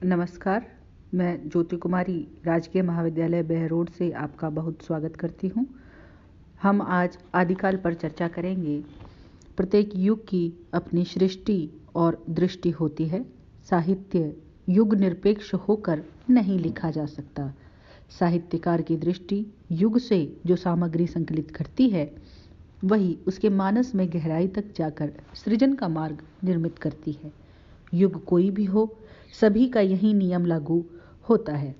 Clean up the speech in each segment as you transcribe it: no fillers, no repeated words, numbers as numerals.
नमस्कार, मैं ज्योति कुमारी राजकीय महाविद्यालय बहरोड से आपका बहुत स्वागत करती हूँ। हम आज आदिकाल पर चर्चा करेंगे। प्रत्येक युग की अपनी सृष्टि और दृष्टि होती है। साहित्य युग निरपेक्ष होकर नहीं लिखा जा सकता। साहित्यकार की दृष्टि युग से जो सामग्री संकलित करती है, वही उसके मानस में गहराई तक जाकर सृजन का मार्ग निर्मित करती है। युग कोई भी हो, सभी का यही नियम लागू होता है।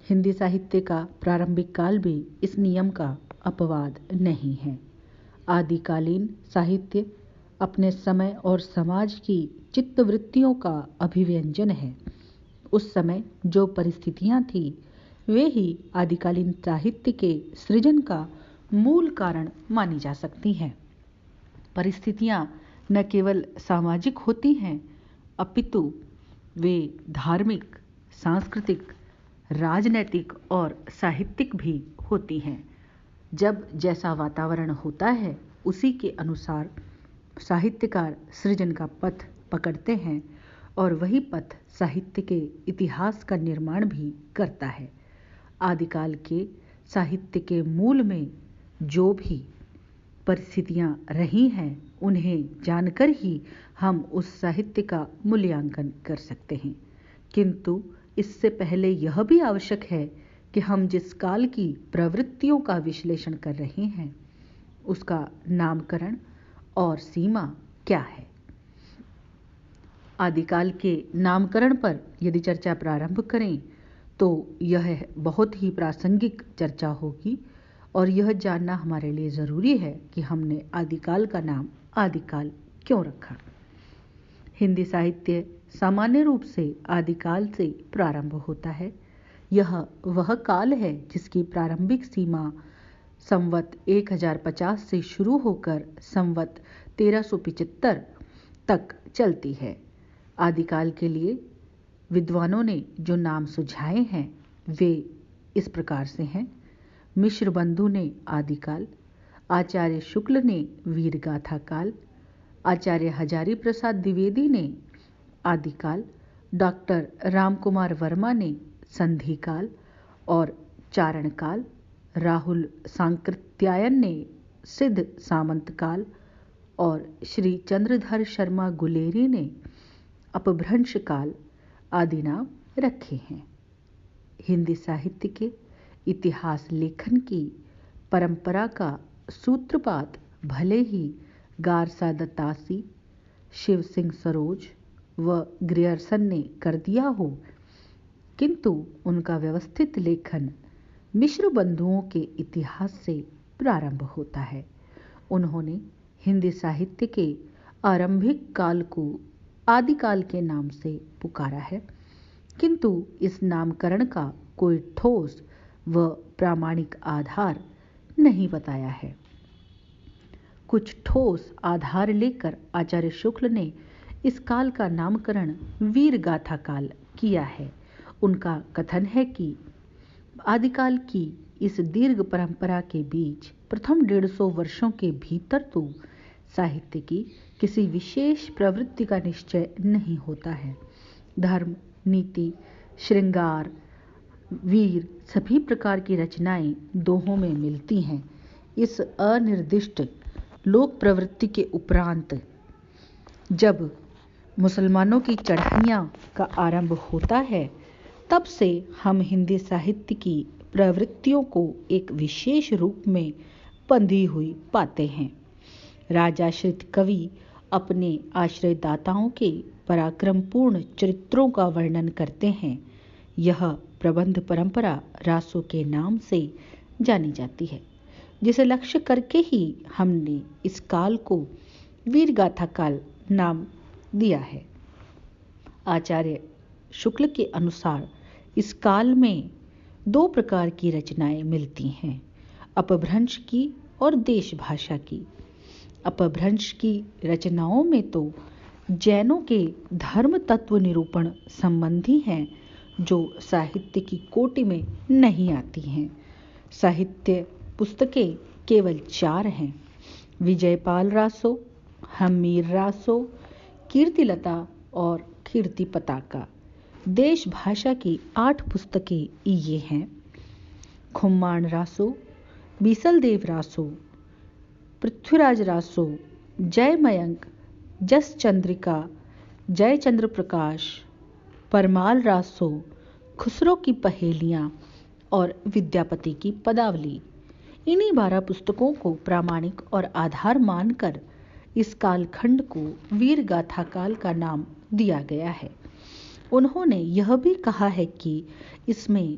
हिंदी साहित्य का प्रारंभिक काल भी इस नियम का अपवाद नहीं है। आदिकालीन साहित्य अपने समय और समाज की चित्तवृत्तियों का अभिव्यंजन है। उस समय जो परिस्थितियां थी, वे ही आदिकालीन साहित्य के सृजन का मूल कारण मानी जा सकती हैं। परिस्थितियां न केवल सामाजिक होती हैं, अपितु वे धार्मिक, सांस्कृतिक, राजनैतिक और साहित्यिक भी होती हैं। जब जैसा वातावरण होता है, उसी के अनुसार साहित्यकार सृजन का पथ पकड़ते हैं और वही पथ साहित्य के इतिहास का निर्माण भी करता है। आदिकाल के साहित्य के मूल में जो भी परिस्थितियां रही हैं, उन्हें जानकर ही हम उस साहित्य का मूल्यांकन कर सकते हैं। किंतु इससे पहले यह भी आवश्यक है कि हम जिस काल की प्रवृत्तियों का विश्लेषण कर रहे हैं, उसका नामकरण और सीमा क्या है। आदिकाल के नामकरण पर यदि चर्चा प्रारंभ करें तो यह बहुत ही प्रासंगिक चर्चा होगी और यह जानना हमारे लिए ज़रूरी है कि हमने आदिकाल का नाम आदिकाल क्यों रखा। हिंदी साहित्य सामान्य रूप से आदिकाल से प्रारंभ होता है। यह वह काल है जिसकी प्रारंभिक सीमा संवत 1050 से शुरू होकर संवत 1375 तक चलती है। आदिकाल के लिए विद्वानों ने जो नाम सुझाए हैं, वे इस प्रकार से हैं। मिश्र बंधु ने आदिकाल, आचार्य शुक्ल ने वीरगाथा काल, आचार्य हजारी प्रसाद द्विवेदी ने आदिकाल, डॉक्टर रामकुमार वर्मा ने संधि काल और चारण काल, राहुल सांकृत्यायन ने सिद्ध सामंत काल और श्री चंद्रधर शर्मा गुलेरी ने अपभ्रंश काल आदि नाम रखे हैं। हिंदी साहित्य के इतिहास लेखन की परंपरा का सूत्रपात भले ही गारसा दत्तासी, शिव सिंह सरोज व ग्रियर्सन ने कर दिया हो, किंतु उनका व्यवस्थित लेखन मिश्र बंधुओं के इतिहास से प्रारंभ होता है। उन्होंने हिंदी साहित्य के आरंभिक काल को आदिकाल के नाम से पुकारा है, किंतु इस नामकरण का कोई ठोस व प्रामाणिक आधार नहीं बताया है। कुछ ठोस आधार लेकर आचार्य शुक्ल ने इस काल का नामकरण वीरगाथा काल किया है। उनका कथन है कि आदिकाल की इस दीर्घ परंपरा के बीच प्रथम 150 वर्षों के भीतर तो साहित्य की किसी विशेष प्रवृत्ति का निश्चय नहीं होता है। धर्म, नीति, श्रृंगार, वीर सभी प्रकार की रचनाएं दोहों में मिलती हैं। इस अनिर्दिष्ट लोक प्रवृत्ति के उपरांत जब मुसलमानों की चढ़ाइयाँ का आरंभ होता है, तब से हम हिंदी साहित्य की प्रवृत्तियों को एक विशेष रूप में बंधी हुई पाते हैं। राजाश्रित कवि अपने आश्रयदाताओं के पराक्रमपूर्ण चरित्रों का वर्णन करते हैं। यह प्रबंध परंपरा रासों के नाम से जानी जाती है, जिसे लक्ष्य करके ही हमने इस काल को वीरगाथा काल नाम दिया है। आचार्य शुक्ल के अनुसार इस काल में 2 प्रकार की रचनाएं मिलती हैं, अपभ्रंश की और देश भाषा की। अपभ्रंश की रचनाओं में तो जैनों के धर्म तत्व निरूपण संबंधी हैं, जो साहित्य की कोटि में नहीं आती हैं। साहित्य पुस्तकें केवल 4 हैं: विजयपाल रासो, हम्मीर रासो, कीर्तिलता और कीर्ति पताका, देश भाषा की 8 पुस्तकें ये हैं: खुम्माण रासो, बीसलदेव रासो, पृथ्वीराज रासो, जय मयंक, जस चंद्रिका, जय चंद्र प्रकाश, परमाल रासो, खुसरो की पहेलियां और विद्यापति की पदावली। इन्हीं 12 पुस्तकों को प्रामाणिक और आधार मानकर इस कालखंड को वीर गाथा काल का नाम दिया गया है। उन्होंने यह भी कहा है कि इसमें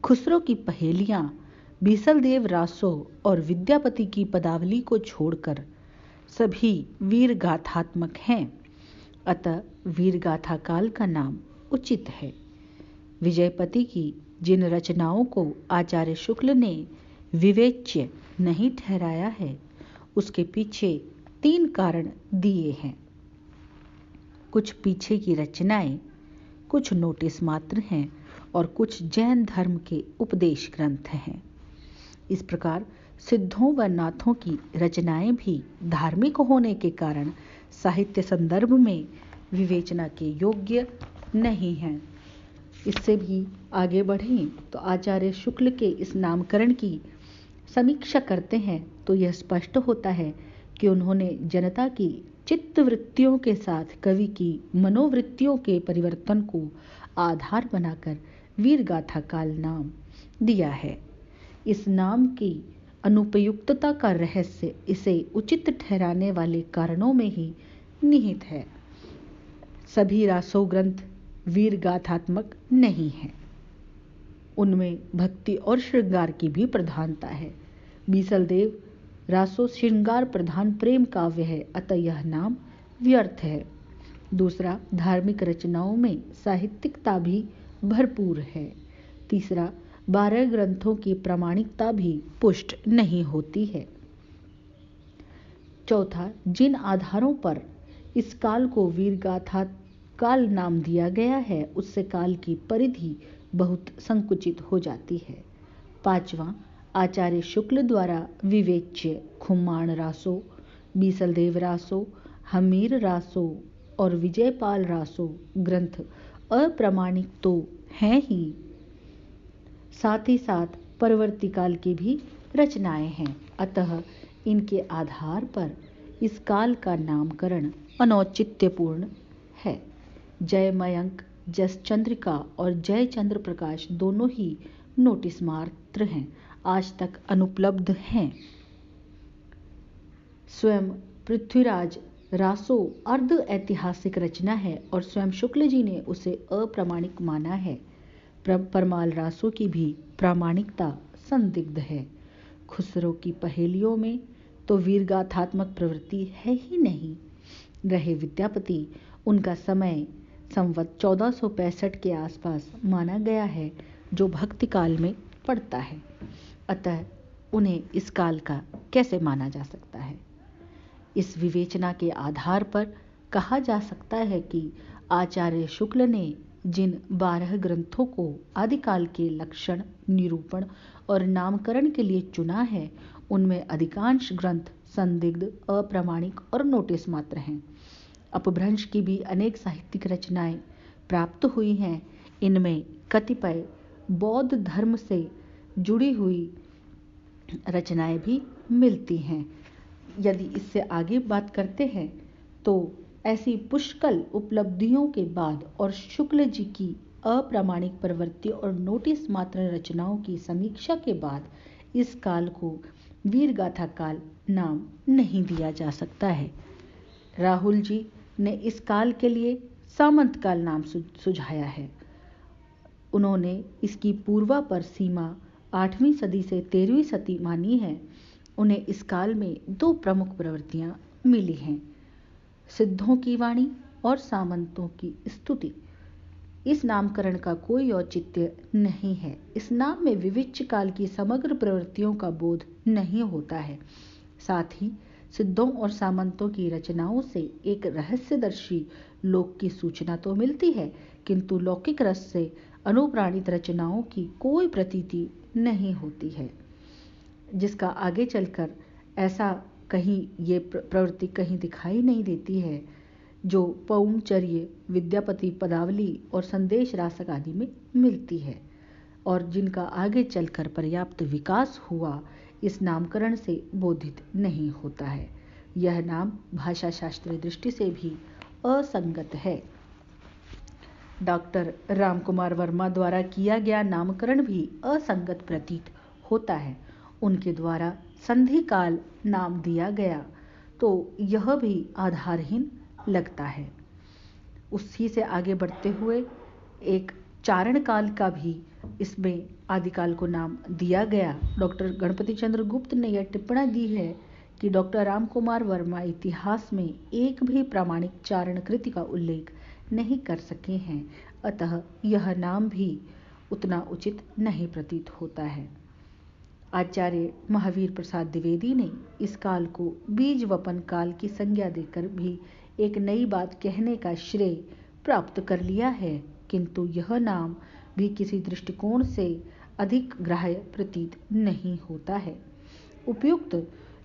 खुसरो की पहेलियां, बीसलदेव रासो और विद्यापति की पदावली को छोड़कर सभी वीर गाथात्मक हैं। अतः वीर गाथा काल का नाम उचित है। विजयपति की जिन रचनाओं को आचार्य शुक्ल ने विवेच्य नहीं ठहराया है, उसके पीछे 3 कारण दिए हैं। कुछ पीछे की रचनाएं, कुछ नोटिस मात्र हैं और कुछ जैन धर्म के उपदेश ग्रंथ हैं। इस प्रकार सिद्धों व नाथों की रचनाएं भी धार्मिक होने के कारण साहित्य संदर्भ में विवेचना के योग्य नहीं हैं। इससे भी आगे बढ़ें तो आचार्य शुक्ल के इस नामकरण की समीक्षा करते हैं तो यह स्पष्ट होता है कि उन्होंने जनता की चित्तवृत्तियों के साथ कवि की मनोवृत्तियों के परिवर्तन को आधार बनाकर वीर गाथा काल नाम दिया है। इस नाम की अनुपयुक्तता का रहस्य इसे उचित ठहराने वाले कारणों में ही निहित है। सभी रासो ग्रंथ वीर गाथात्मक नहीं है। उनमें भक्ति और श्रृंगार की भी प्रधानता है। बीसलदेव रासो श्रृंगार प्रधान प्रेम काव्य है, अतः यह नाम व्यर्थ है। दूसरा, धार्मिक रचनाओं में साहित्यिकता भी भरपूर है। तीसरा, 12 ग्रंथों की प्रामाणिकता भी पुष्ट नहीं होती है। चौथा, जिन आधारों पर इस काल को वीर गाथा काल नाम दिया गया है, उससे काल की परिधि बहुत संकुचित हो जाती है। पांचवा, आचार्य शुक्ल द्वारा विवेच्य खुम्माण रासो, बीसलदेव रासो, हमीर रासो और विजयपाल रासो ग्रंथ अप्रामाणिक तो हैं ही, साथ ही साथ परवर्ती काल की भी रचनाएं हैं। अतः इनके आधार पर इस काल का नामकरण अनौचित्यपूर्ण है। जय मयंक, जस चंद्रिका और जय चंद्र प्रकाश दोनों ही नोटिस मात्र हैं, आज तक अनुपलब्ध हैं। स्वयं पृथ्वीराज रासो अर्ध ऐतिहासिक रचना है और स्वयं शुक्ल जी ने उसे अप्रामाणिक माना है। परमाल रासो की भी प्रामाणिकता संदिग्ध है। खुसरो की पहेलियों में तो वीरगाथात्मक प्रवृत्ति है ही नहीं। रहे विद्यापति, उनका समय संवत 1465 के आसपास माना गया है, जो भक्ति काल में पड़ता है। अतः उन्हें इस काल का कैसे माना जा सकता है? इस विवेचना के आधार पर कहा जा सकता है कि आचार्य शुक्ल ने जिन 12 ग्रंथों को आदिकाल के लक्षण, निरूपण और नामकरण के लिए चुना है, उनमें अधिकांश ग्रंथ संदिग्ध, अप्रामाणिक और नोटिस मात्र हैं। अपभ्रंश की भी अनेक साहित्यिक रचनाएं प्राप्त हुई हैं। इनमें कतिपय बौद्ध धर्म से जुड़ी हुई रचनाएं भी मिलती हैं। यदि इससे आगे बात करते हैं तो ऐसी पुष्कल उपलब्धियों के बाद और शुक्ल जी की अप्रामाणिक प्रवृत्ति और नोटिस मात्र रचनाओं की समीक्षा के बाद इस काल को वीरगाथा काल नाम नहीं दिया जा सकता है। राहुल जी ने इस काल के लिए सामंत काल नाम सुझाया है। उन्होंने इसकी पूर्वापर सीमा 8वीं सदी से 13वीं सदी मानी है। उन्हें इस काल में 2 प्रमुख प्रवृत्तियां मिली हैं, सिद्धों की वाणी और सामंतों की स्तुति। इस नामकरण का कोई औचित्य नहीं है। इस नाम में विविच्य काल की समग्र प्रवृत्तियों का बोध नहीं होता है। साथ ही सिद्धों और सामंतों की रचनाओं से एक रहस्यदर्शी लोक की सूचना तो मिलती है, किंतु लौकिक रस से अनुप्राणित रचनाओं की कोई प्रतीति नहीं होती है, जिसका आगे चलकर ऐसा कहीं ये प्रवृत्ति कहीं दिखाई नहीं देती है जो पौंचर्य, विद्यापति पदावली और संदेश रासक आदि में मिलती है और जिनका आगे चलकर पर्याप्त विकास हुआ, इस नामकरण से बोधित नहीं होता है। यह नाम भाषा शास्त्रीय दृष्टि से भी असंगत है। डॉक्टर रामकुमार वर्मा द्वारा किया गया नामकरण भी असंगत प्रतीत होता है। उनके द्वारा संधि काल नाम दिया गया तो यह भी आधारहीन लगता है। उसी से आगे बढ़ते हुए एक चारण काल का भी इसमें आदिकाल को नाम दिया गया। डॉक्टर गणपति चंद्र गुप्त ने यह टिप्पणी दी है कि डॉक्टर रामकुमार वर्मा इतिहास में एक भी प्रामाणिक चारण कृति का उल्लेख नहीं कर सके हैं, अतः यह नाम भी उतना उचित नहीं प्रतीत होता है। आचार्य महावीर प्रसाद द्विवेदी ने इस काल को बीज वपन काल की संज्ञा देकर भी एक नई बात कहने का श्रेय प्राप्त कर लिया है, किंतु यह नाम भी किसी दृष्टिकोण से अधिक ग्राह्य प्रतीत नहीं होता है। उपयुक्त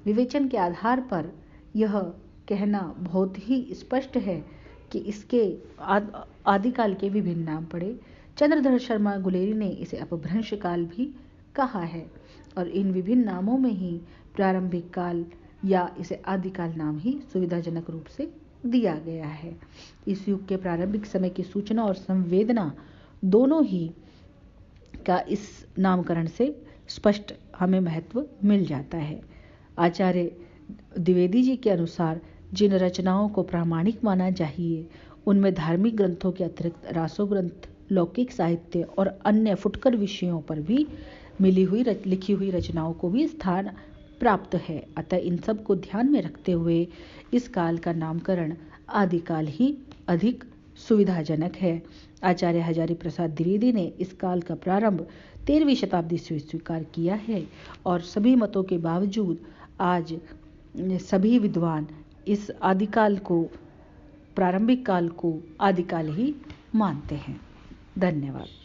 विवेचन के आधार पर यह कहना बहुत ही स्पष्ट है कि इसके आदिकाल के विभिन्न नाम पड़े। चंद्रधर शर्मा गुलेरी ने इसे अपभ्रंश काल भी कहा है और इन विभिन्न नामों में ही प्रारंभिक काल या इसे आदिकाल नाम ही सुविधाजनक रूप से दिया गया है। इस युग के प्रारंभिक समय की सूचना और संवेदना दोनों ही का इस नामकरण से स्पष्ट हमें महत्व मिल जाता है। आचार्य द्विवेदी जी के अनुसार जिन रचनाओं को प्रामाणिक माना चाहिए उनमें धार्मिक ग्रंथों के अतिरिक्त रासो ग्रंथ, लौकिक साहित्य और अन्य फुटकर विषयों पर भी लिखी हुई रचनाओं को भी स्थान प्राप्त है। अतः इन सब को ध्यान में रखते हुए इस काल का नामकरण आदिकाल ही अधिक सुविधाजनक है। आचार्य हजारी प्रसाद द्विवेदी ने इस काल का प्रारंभ 13वीं शताब्दी से स्वीकार किया है और सभी मतों के बावजूद आज सभी विद्वान इस आदिकाल को, प्रारंभिक काल को आदिकाल ही मानते हैं। धन्यवाद।